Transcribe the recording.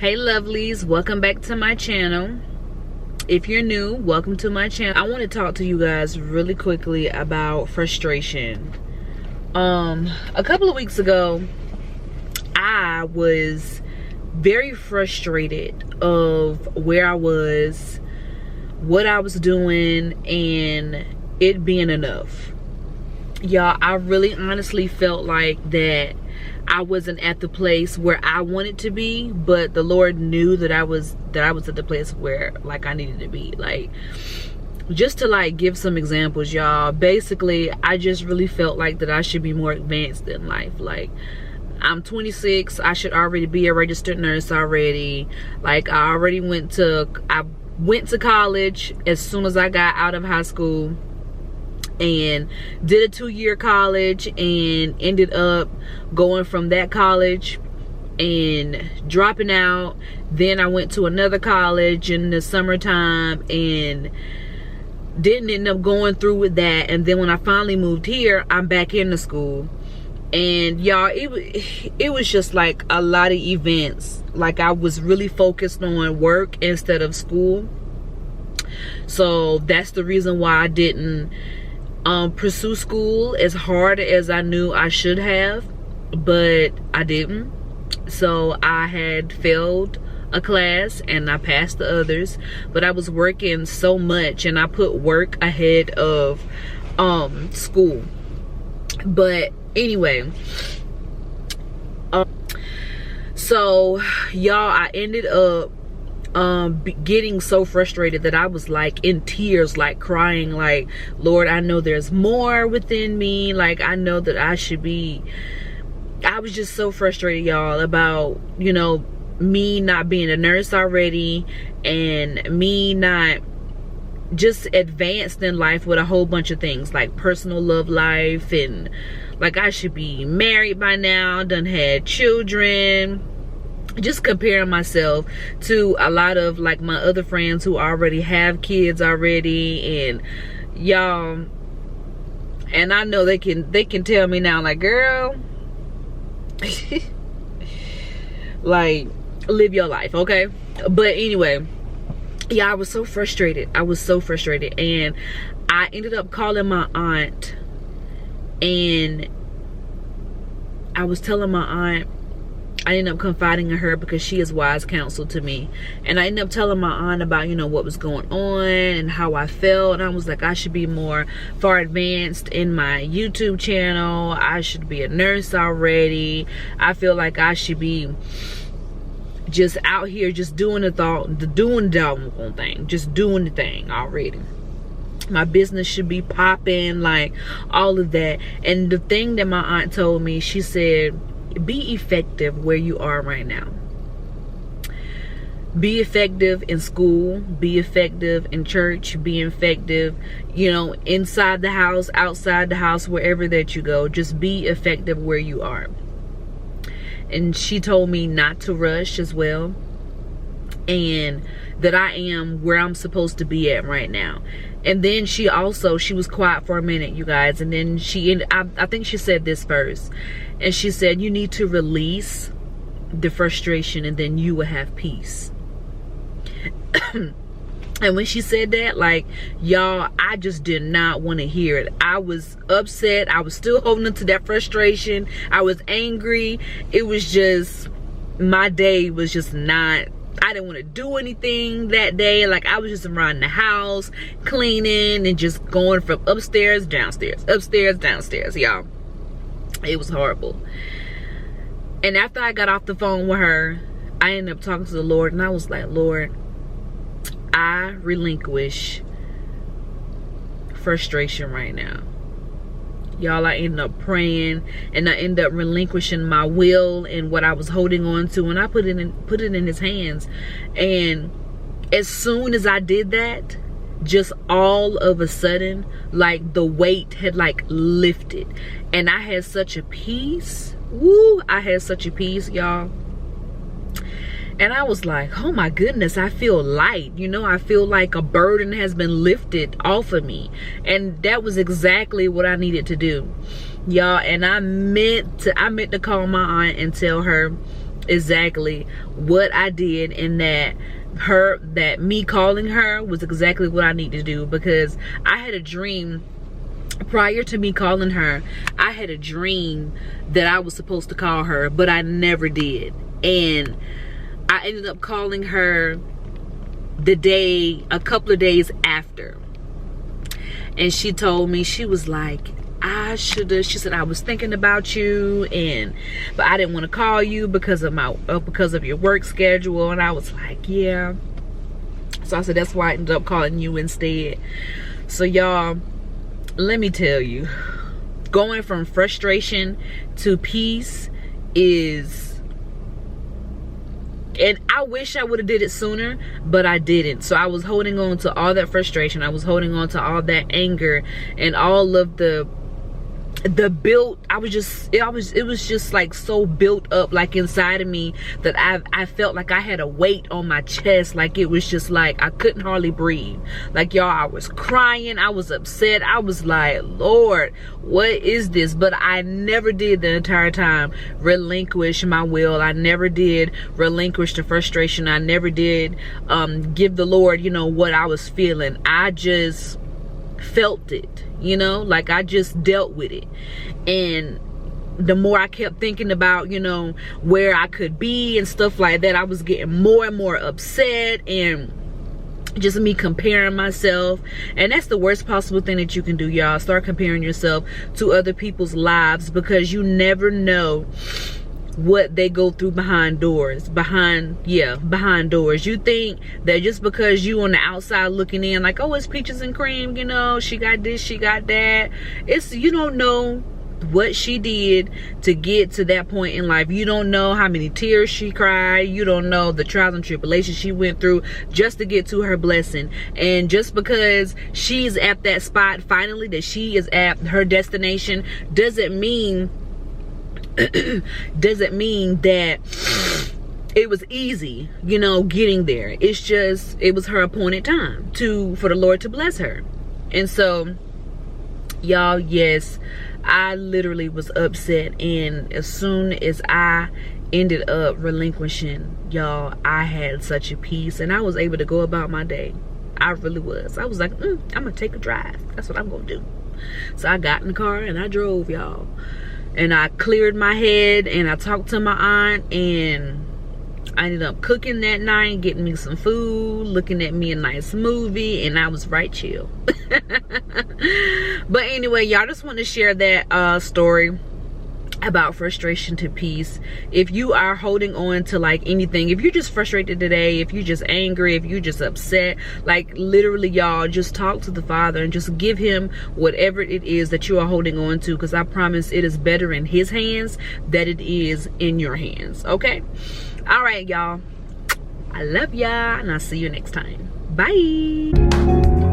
Hey lovelies, welcome back to my channel. If you're new, welcome to my channel. I want to talk to you guys really quickly about frustration. A couple of weeks ago, I was very frustrated of where I was, what I was doing, and it being enough. Y'all, I really honestly felt like that I wasn't at the place where I wanted to be, but the Lord knew that I was at the place where like I needed to be. Like, just to like give some examples, y'all, basically I just really felt like that I should be more advanced in life. Like, I'm 26, I should already be a registered nurse already. Like, I went to college as soon as I got out of high school, and did a 2-year college, and ended up going from that college and dropping out. Then I went to another college in the summertime and didn't end up going through with that. And then when I finally moved here, I'm back into school. And y'all, it was just like a lot of events. Like, I was really focused on work instead of school. So that's the reason why I didn't pursue school as hard as I knew I should have, but I didn't. So I had failed a class and I passed the others, but I was working so much and I put work ahead of school. But anyway, so y'all, I ended up getting so frustrated that I was like in tears, like crying, like, Lord, I know there's more within me. Like, I know that I should be. I was just so frustrated, y'all, about, you know, me not being a nurse already, and me not just advanced in life with a whole bunch of things like personal love life, and like I should be married by now, done had children. Just comparing myself to a lot of like my other friends who already have kids already, and y'all, and I know they can tell me now, like, girl, like, live your life, okay? But anyway, yeah, I was so frustrated. And I ended up calling my aunt, and I was telling my aunt, I ended up confiding in her because she is wise counsel to me. And I ended up telling my aunt about, you know, what was going on and how I felt. And I was like, I should be more far advanced in my YouTube channel. I should be a nurse already. I feel like I should be just out here just doing the doggone thing. Just doing the thing already. My business should be popping, like all of that. And the thing that my aunt told me, she said, be effective where you are right now. Be effective in school, be effective in church, be effective, you know, inside the house, outside the house, wherever that you go. Just be effective where you are. And she told me not to rush as well, and that I am where I'm supposed to be at right now. And then she was quiet for a minute, you guys, and then I think she said this first, and she said, you need to release the frustration, and then you will have peace. And when she said that, like, y'all, I just did not want to hear it. I was upset. I was still holding on to that frustration. I was angry. It was just, my day was just not, I didn't want to do anything that day. Like, I was just around the house, cleaning, and just going from upstairs, downstairs, upstairs, downstairs, y'all. It was horrible. And after I got off the phone with her, I ended up talking to the Lord, and I was like, Lord, I relinquish frustration right now. Y'all, I ended up praying, and I ended up relinquishing my will and what I was holding on to, and I put it in his hands. And as soon as I did that, just all of a sudden, like, the weight had like lifted, and I had such a peace. Woo, I had such a peace, y'all. And I was like, oh my goodness, I feel light. You know, I feel like a burden has been lifted off of me. And that was exactly what I needed to do, y'all. And I meant to call my aunt and tell her exactly what I did, and that me calling her was exactly what I need to do, because I had a dream prior to me calling her. I had a dream that I was supposed to call her, but I never did. And I ended up calling her a couple of days after. And she told me, she was like, she said, I was thinking about you, but I didn't want to call you because of your work schedule. And I was like, yeah. So I said, that's why I ended up calling you instead. So y'all, let me tell you, going from frustration to peace is, and I wish I would have did it sooner, but I didn't. So I was holding on to all that frustration. I was holding on to all that anger and all of the built, it was just like so built up, like inside of me, that I felt like I had a weight on my chest. Like it was just like I couldn't hardly breathe. Like y'all, I was crying, I was upset, I was like, Lord, what is this? But I never did the entire time relinquish my will. I never did relinquish the frustration. I never did give the Lord, you know, what I was feeling. I just felt it, you know, like I just dealt with it. And the more I kept thinking about, you know, where I could be and stuff like that, I was getting more and more upset, and just me comparing myself. And that's the worst possible thing that you can do, y'all. Start comparing yourself to other people's lives, because you never know what they go through behind doors. Behind doors. You think that just because you on the outside looking in, like, oh, it's peaches and cream, you know, she got this, she got that. You don't know what she did to get to that point in life. You don't know how many tears she cried. You don't know the trials and tribulations she went through just to get to her blessing. And just because she's at that spot finally, that she is at her destination, doesn't mean that it was easy, you know, getting there. It's just, it was her appointed time for the Lord to bless her. And so, y'all, yes, I literally was upset, and as soon as I ended up relinquishing, y'all, I had such a peace, and I was able to go about my day. I really was. I was like, I'm gonna take a drive. That's what I'm gonna do. So I got in the car and I drove, y'all. And I cleared my head, and I talked to my aunt, and I ended up cooking that night, getting me some food, looking at me a nice movie, and I was right chill. But anyway, y'all, just want to share that story about frustration to peace. If you are holding on to like anything, if you're just frustrated today, if you're just angry, if you're just upset, like literally, y'all, just talk to the Father and just give him whatever it is that you are holding on to, because I promise it is better in his hands than it is in your hands. Okay? All right, y'all, I love y'all, and I'll see you next time. Bye.